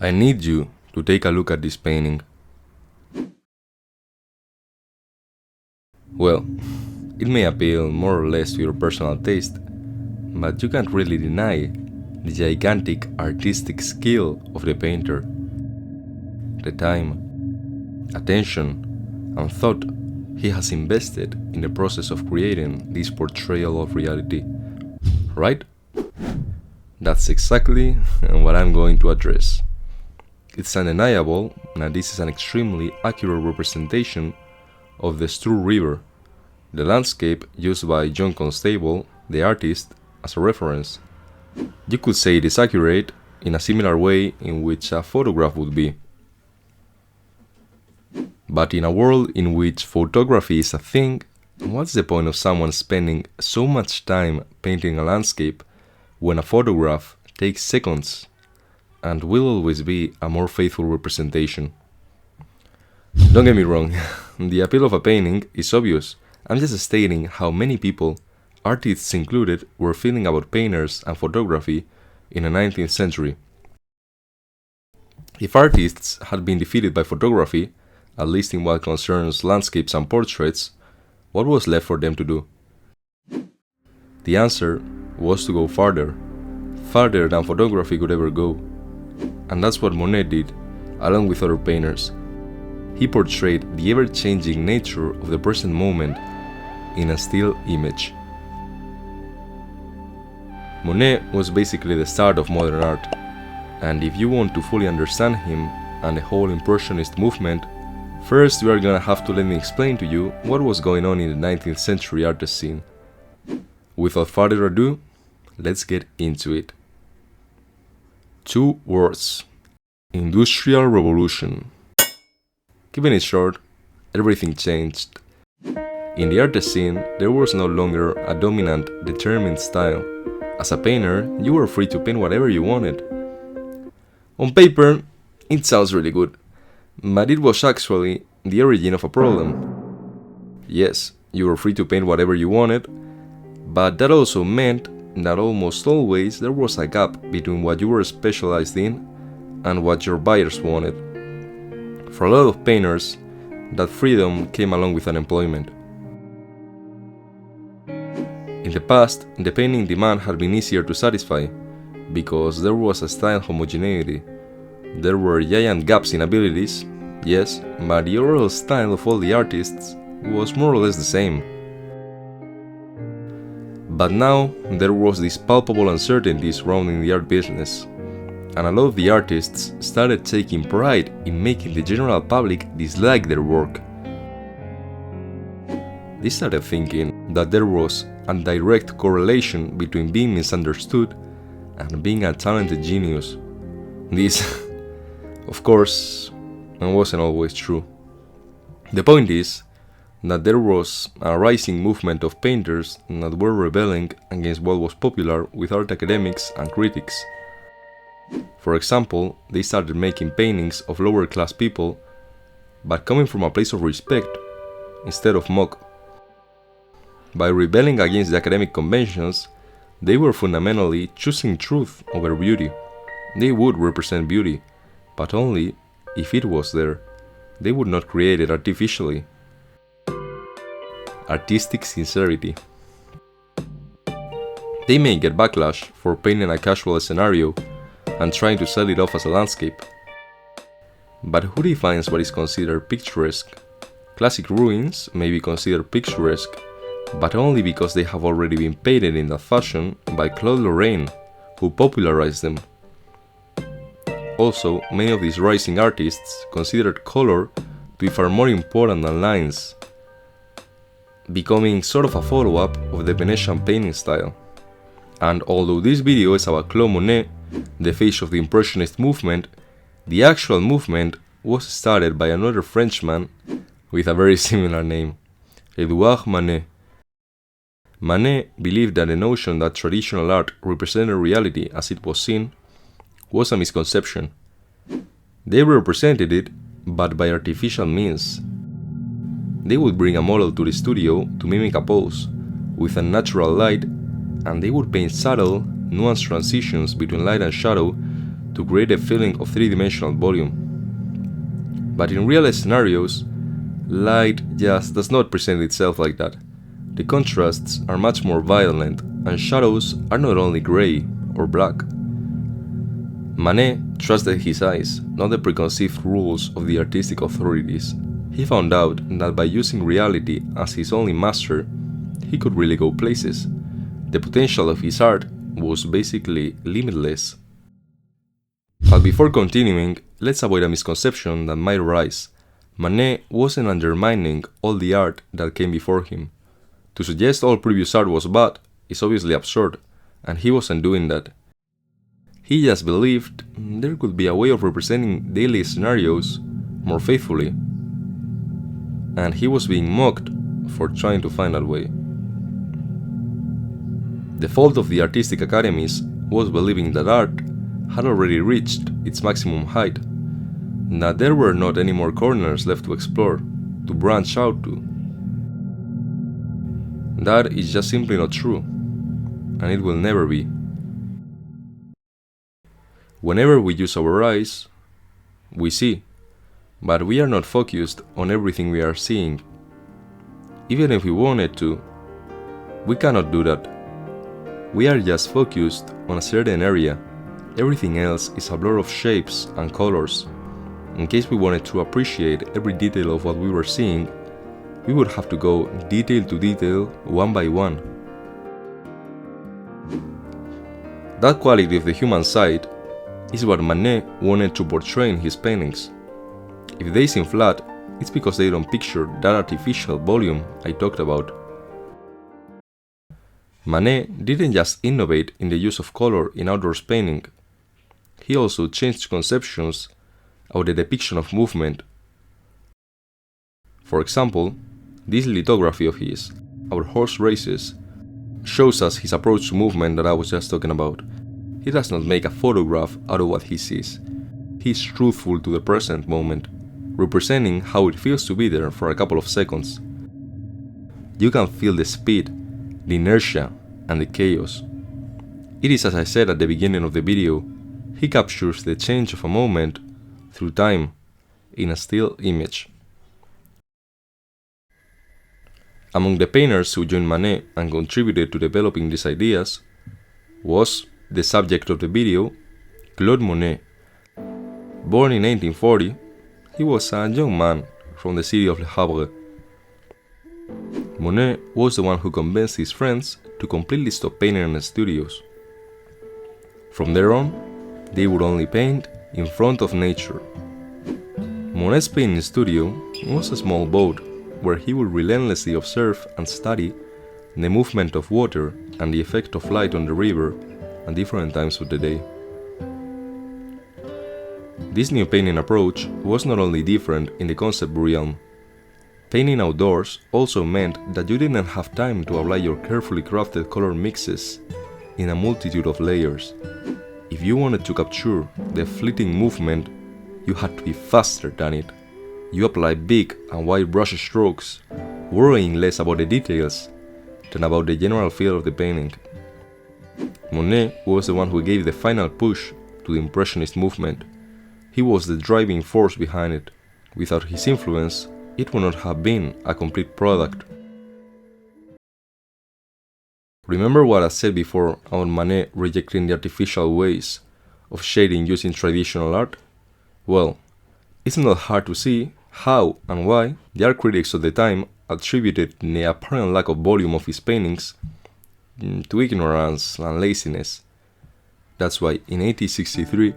I need you to take a look at this painting. Well, it may appeal more or less to your personal taste, but you can't really deny the gigantic artistic skill of the painter. The time, attention, and thought he has invested in the process of creating this portrayal of reality. Right? That's exactly what I'm going to address. It's undeniable that this is an extremely accurate representation of the Stour River, the landscape used by John Constable, the artist, as a reference. You could say it is accurate in a similar way in which a photograph would be. But in a world in which photography is a thing, what's the point of someone spending so much time painting a landscape when a photograph takes seconds and will always be a more faithful representation? Don't get me wrong, the appeal of a painting is obvious. I'm just stating how many people, artists included, were feeling about painters and photography in the 19th century. If artists had been defeated by photography, at least in what concerns landscapes and portraits, what was left for them to do? The answer was to go farther than photography could ever go. And that's what Monet did, along with other painters. He portrayed the ever-changing nature of the present moment in a still image. Monet was basically the start of modern art, and if you want to fully understand him and the whole Impressionist movement, first you are gonna have to let me explain to you what was going on in the 19th century artist scene. Without further ado, let's get into it. 2 words: Industrial Revolution. Keeping it short, everything changed. In the artist scene, there was no longer a dominant, determined style. As a painter, you were free to paint whatever you wanted. On paper, it sounds really good, but it was actually the origin of a problem. Yes, you were free to paint whatever you wanted, but that also meant that almost always there was a gap between what you were specialized in and what your buyers wanted. For a lot of painters, that freedom came along with unemployment. In the past, the painting demand had been easier to satisfy, because there was a style homogeneity. There were giant gaps in abilities, yes, but the overall style of all the artists was more or less the same. But now, there was this palpable uncertainty surrounding the art business, and a lot of the artists started taking pride in making the general public dislike their work. They started thinking that there was a direct correlation between being misunderstood and being a talented genius. This, of course, wasn't always true. The point is that there was a rising movement of painters that were rebelling against what was popular with art academics and critics. For example, they started making paintings of lower class people, but coming from a place of respect instead of mock. By rebelling against the academic conventions, they were fundamentally choosing truth over beauty. They would represent beauty, but only if it was there. They would not create it artificially. Artistic sincerity. They may get backlash for painting a casual scenario and trying to sell it off as a landscape. But who defines what is considered picturesque? Classic ruins may be considered picturesque, but only because they have already been painted in that fashion by Claude Monet, who popularized them. Also, many of these rising artists considered color to be far more important than lines, becoming sort of a follow-up of the Venetian painting style. And although this video is about Claude Monet, the face of the Impressionist movement, the actual movement was started by another Frenchman with a very similar name, Edouard Manet. Manet believed that the notion that traditional art represented reality as it was seen was a misconception. They represented it, but by artificial means. They would bring a model to the studio to mimic a pose, with a natural light, and they would paint subtle, nuanced transitions between light and shadow to create a feeling of three-dimensional volume. But in real scenarios, light just does not present itself like that. The contrasts are much more violent, and shadows are not only grey or black. Manet trusted his eyes, not the preconceived rules of the artistic authorities. He found out that by using reality as his only master, he could really go places. The potential of his art was basically limitless. But before continuing, let's avoid a misconception that might arise. Manet wasn't undermining all the art that came before him. To suggest all previous art was bad is obviously absurd, and he wasn't doing that. He just believed there could be a way of representing daily scenarios more faithfully, and he was being mocked for trying to find that way. The fault of the artistic academies was believing that art had already reached its maximum height, that there were not any more corners left to explore, to branch out to. That is just simply not true, and it will never be. Whenever we use our eyes, we see, but we are not focused on everything we are seeing. Even if we wanted to, we cannot do that. We are just focused on a certain area. Everything else is a blur of shapes and colors. In case we wanted to appreciate every detail of what we were seeing, we would have to go detail to detail, one by one. That quality of the human side is what Manet wanted to portray in his paintings. If they seem flat, it's because they don't picture that artificial volume I talked about. Manet didn't just innovate in the use of color in outdoors painting. He also changed conceptions of the depiction of movement. For example, this lithography of his, Our Horse Races, shows us his approach to movement that I was just talking about. He does not make a photograph out of what he sees. He is truthful to the present moment, representing how it feels to be there for a couple of seconds. You can feel the speed, the inertia, and the chaos. It is as I said at the beginning of the video, he captures the change of a moment through time in a still image. Among the painters who joined Manet and contributed to developing these ideas was the subject of the video, Claude Monet. Born in 1840, he was a young man from the city of Le Havre. Monet was the one who convinced his friends to completely stop painting in the studios. From there on, they would only paint in front of nature. Monet's painting studio was a small boat where he would relentlessly observe and study the movement of water and the effect of light on the river at different times of the day. This new painting approach was not only different in the concept realm. Painting outdoors also meant that you didn't have time to apply your carefully crafted color mixes in a multitude of layers. If you wanted to capture the fleeting movement, you had to be faster than it. You applied big and wide brush strokes, worrying less about the details than about the general feel of the painting. Monet was the one who gave the final push to the Impressionist movement. He was the driving force behind it. Without his influence, it would not have been a complete product. Remember what I said before about Manet rejecting the artificial ways of shading using traditional art? Well, it's not hard to see how and why the art critics of the time attributed the apparent lack of volume of his paintings to ignorance and laziness. That's why in 1863,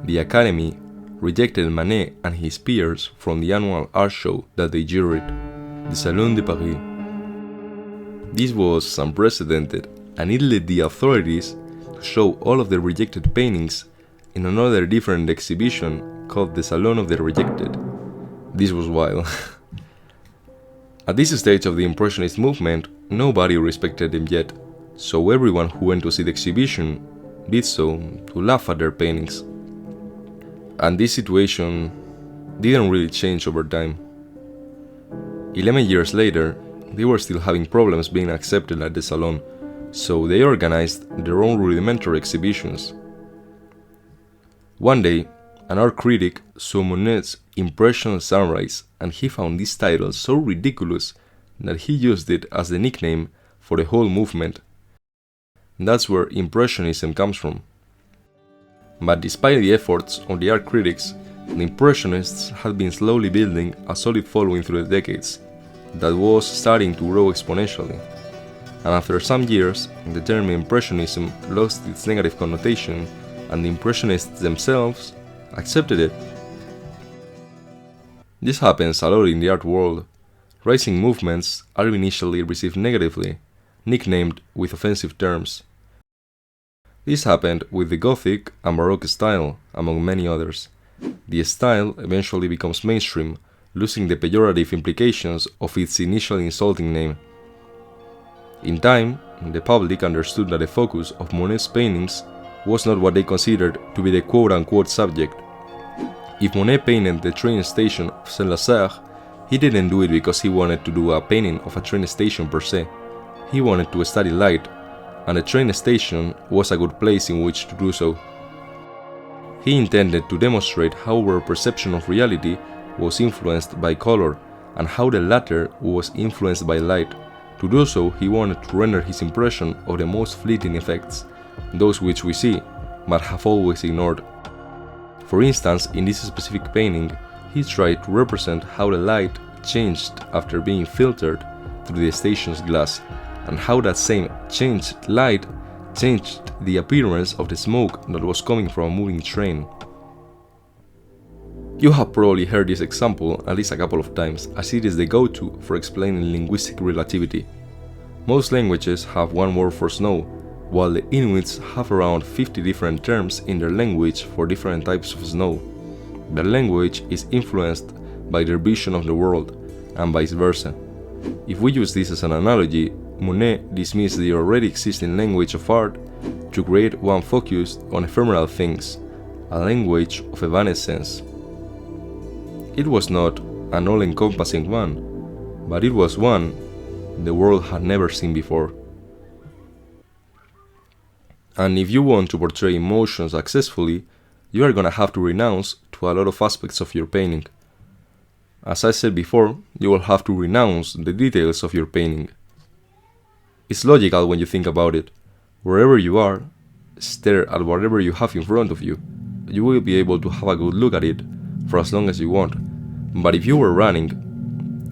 the Academy rejected Manet and his peers from the annual art show that they juried, the Salon de Paris. This was unprecedented, and it led the authorities to show all of the rejected paintings in another different exhibition called the Salon of the Rejected. This was wild. At this stage of the Impressionist movement, nobody respected them yet, so everyone who went to see the exhibition did so to laugh at their paintings. And this situation didn't really change over time. 11 years later, they were still having problems being accepted at the Salon, so they organized their own rudimentary exhibitions. One day, an art critic saw Monet's Impressionist sunrise, and he found this title so ridiculous that he used it as the nickname for the whole movement. That's where Impressionism comes from. But despite the efforts of the art critics, the Impressionists had been slowly building a solid following through the decades that was starting to grow exponentially. And after some years, the term Impressionism lost its negative connotation, and the Impressionists themselves accepted it. This happens a lot in the art world. Rising movements are initially received negatively, nicknamed with offensive terms. This happened with the Gothic and Baroque style, among many others. The style eventually becomes mainstream, losing the pejorative implications of its initially insulting name. In time, the public understood that the focus of Monet's paintings was not what they considered to be the quote-unquote subject. If Monet painted the train station of Saint-Lazare, he didn't do it because he wanted to do a painting of a train station per se. He wanted to study light, and a train station was a good place in which to do so. He intended to demonstrate how our perception of reality was influenced by color, and how the latter was influenced by light. To do so, he wanted to render his impression of the most fleeting effects, those which we see, but have always ignored. For instance, in this specific painting, he tried to represent how the light changed after being filtered through the station's glass, and how that same changed light changed the appearance of the smoke that was coming from a moving train. You have probably heard this example at least a couple of times, as it is the go-to for explaining linguistic relativity. Most languages have one word for snow, while the Inuits have around 50 different terms in their language for different types of snow. Their language is influenced by their vision of the world, and vice versa. If we use this as an analogy, Monet dismissed the already existing language of art to create one focused on ephemeral things, a language of evanescence. It was not an all-encompassing one, but it was one the world had never seen before. And if you want to portray emotion successfully, you are gonna have to renounce to a lot of aspects of your painting. As I said before, you will have to renounce the details of your painting. It's logical when you think about it. Wherever you are, stare at whatever you have in front of you. You will be able to have a good look at it for as long as you want. But if you were running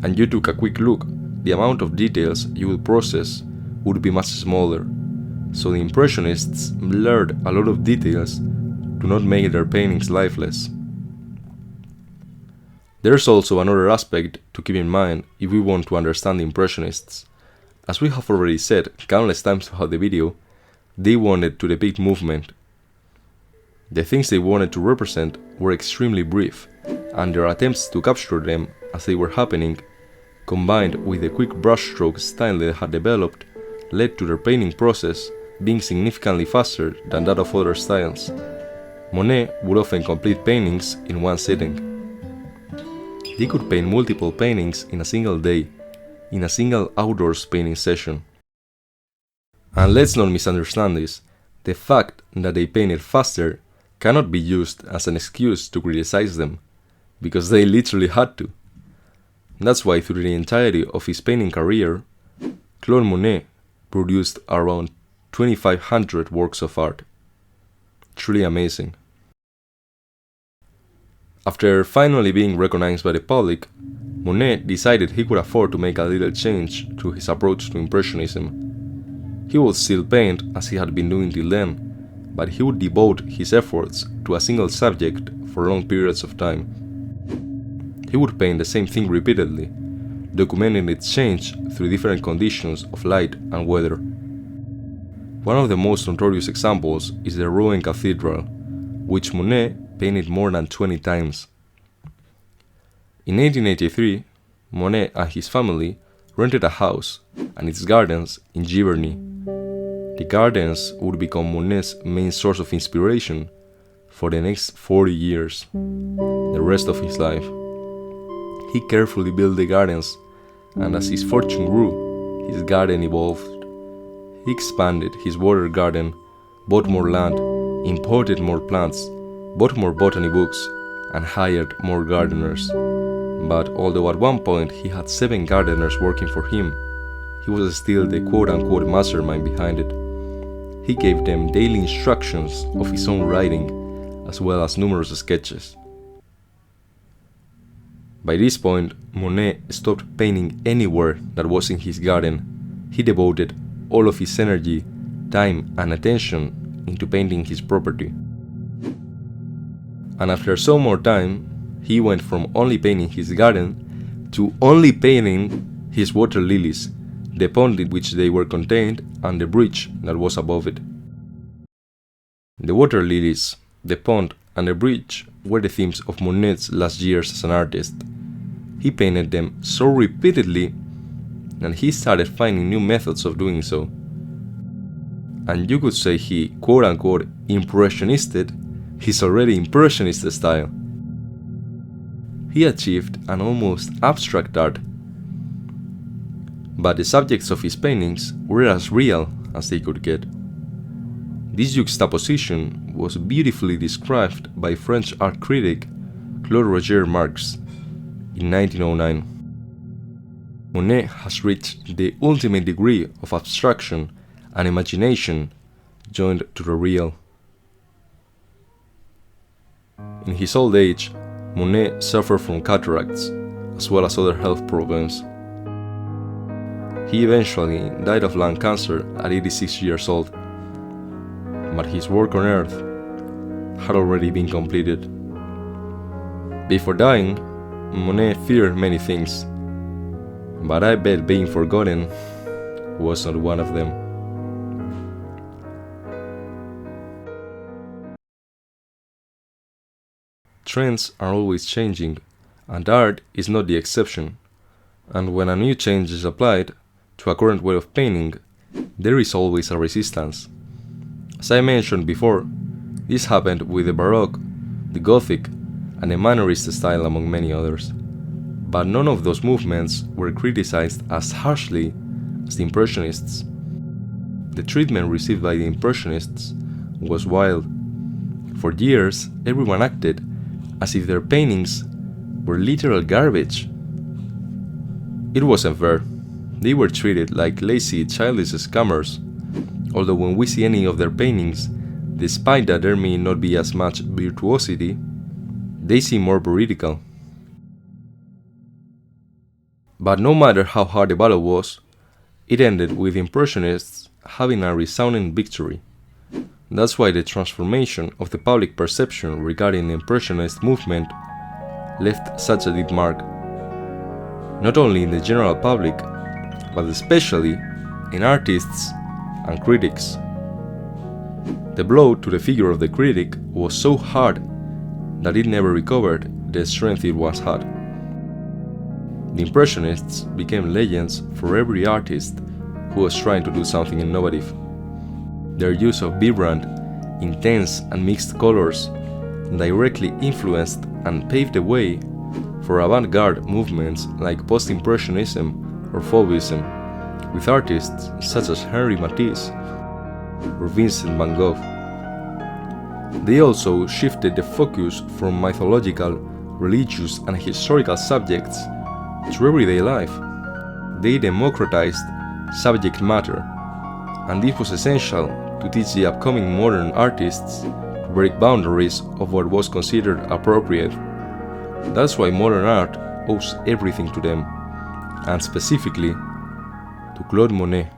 and you took a quick look, the amount of details you will process would be much smaller. So the Impressionists blurred a lot of details to not make their paintings lifeless. There's also another aspect to keep in mind if we want to understand the Impressionists. As we have already said countless times throughout the video, they wanted to depict movement. The things they wanted to represent were extremely brief, and their attempts to capture them as they were happening, combined with the quick brushstroke style they had developed, led to their painting process being significantly faster than that of other styles. Monet would often complete paintings in one sitting. He could paint multiple paintings in a single day, in a single outdoors painting session. And let's not misunderstand this, the fact that they painted faster cannot be used as an excuse to criticize them, because they literally had to. That's why through the entirety of his painting career, Claude Monet produced around 2,500 works of art. Truly amazing. After finally being recognized by the public, Monet decided he could afford to make a little change to his approach to Impressionism. He would still paint as he had been doing till then, but he would devote his efforts to a single subject for long periods of time. He would paint the same thing repeatedly, documenting its change through different conditions of light and weather. One of the most notorious examples is the Rouen Cathedral, which Monet painted more than 20 times. In 1883, Monet and his family rented a house and its gardens in Giverny. The gardens would become Monet's main source of inspiration for the next 40 years, the rest of his life. He carefully built the gardens, and as his fortune grew, his garden evolved. He expanded his water garden, bought more land, imported more plants, bought more botany books, and hired more gardeners. But although at one point he had 7 gardeners working for him, he was still the quote-unquote mastermind behind it. He gave them daily instructions of his own writing, as well as numerous sketches. By this point, Monet stopped painting anywhere that was in his garden. He devoted all of his energy, time, and attention into painting his property. And after some more time, he went from only painting his garden to only painting his water lilies, the pond in which they were contained, and the bridge that was above it. The water lilies, the pond, and the bridge were the themes of Monet's last years as an artist. He painted them so repeatedly that he started finding new methods of doing so. And you could say he quote-unquote impressionisted his already impressionist style. He achieved an almost abstract art, but the subjects of his paintings were as real as they could get. This juxtaposition was beautifully described by French art critic Claude Monet in 1909. Monet has reached the ultimate degree of abstraction and imagination joined to the real. In his old age, Monet suffered from cataracts, as well as other health problems. He eventually died of lung cancer at 86 years old, but his work on earth had already been completed. Before dying, Monet feared many things, but I bet being forgotten was not one of them. Trends are always changing, and art is not the exception. And when a new change is applied to a current way of painting, there is always a resistance. As I mentioned before, this happened with the Baroque, the Gothic, and the Mannerist style, among many others. But none of those movements were criticized as harshly as the Impressionists. The treatment received by the Impressionists was wild. For years, everyone acted as if their paintings were literal garbage. It wasn't fair. They were treated like lazy, childish scammers, although when we see any of their paintings, despite that there may not be as much virtuosity, they seem more veridical. But no matter how hard the battle was, it ended with Impressionists having a resounding victory. That's why the transformation of the public perception regarding the Impressionist movement left such a deep mark, not only in the general public, but especially in artists and critics. The blow to the figure of the critic was so hard that it never recovered the strength it once had. The Impressionists became legends for every artist who was trying to do something innovative. Their use of vibrant, intense, and mixed colors directly influenced and paved the way for avant-garde movements like post-impressionism or Fauvism, with artists such as Henri Matisse or Vincent van Gogh. They also shifted the focus from mythological, religious, and historical subjects to everyday life. They democratized subject matter, and this was essential to teach the upcoming modern artists to break boundaries of what was considered appropriate. That's why modern art owes everything to them, and specifically to Claude Monet.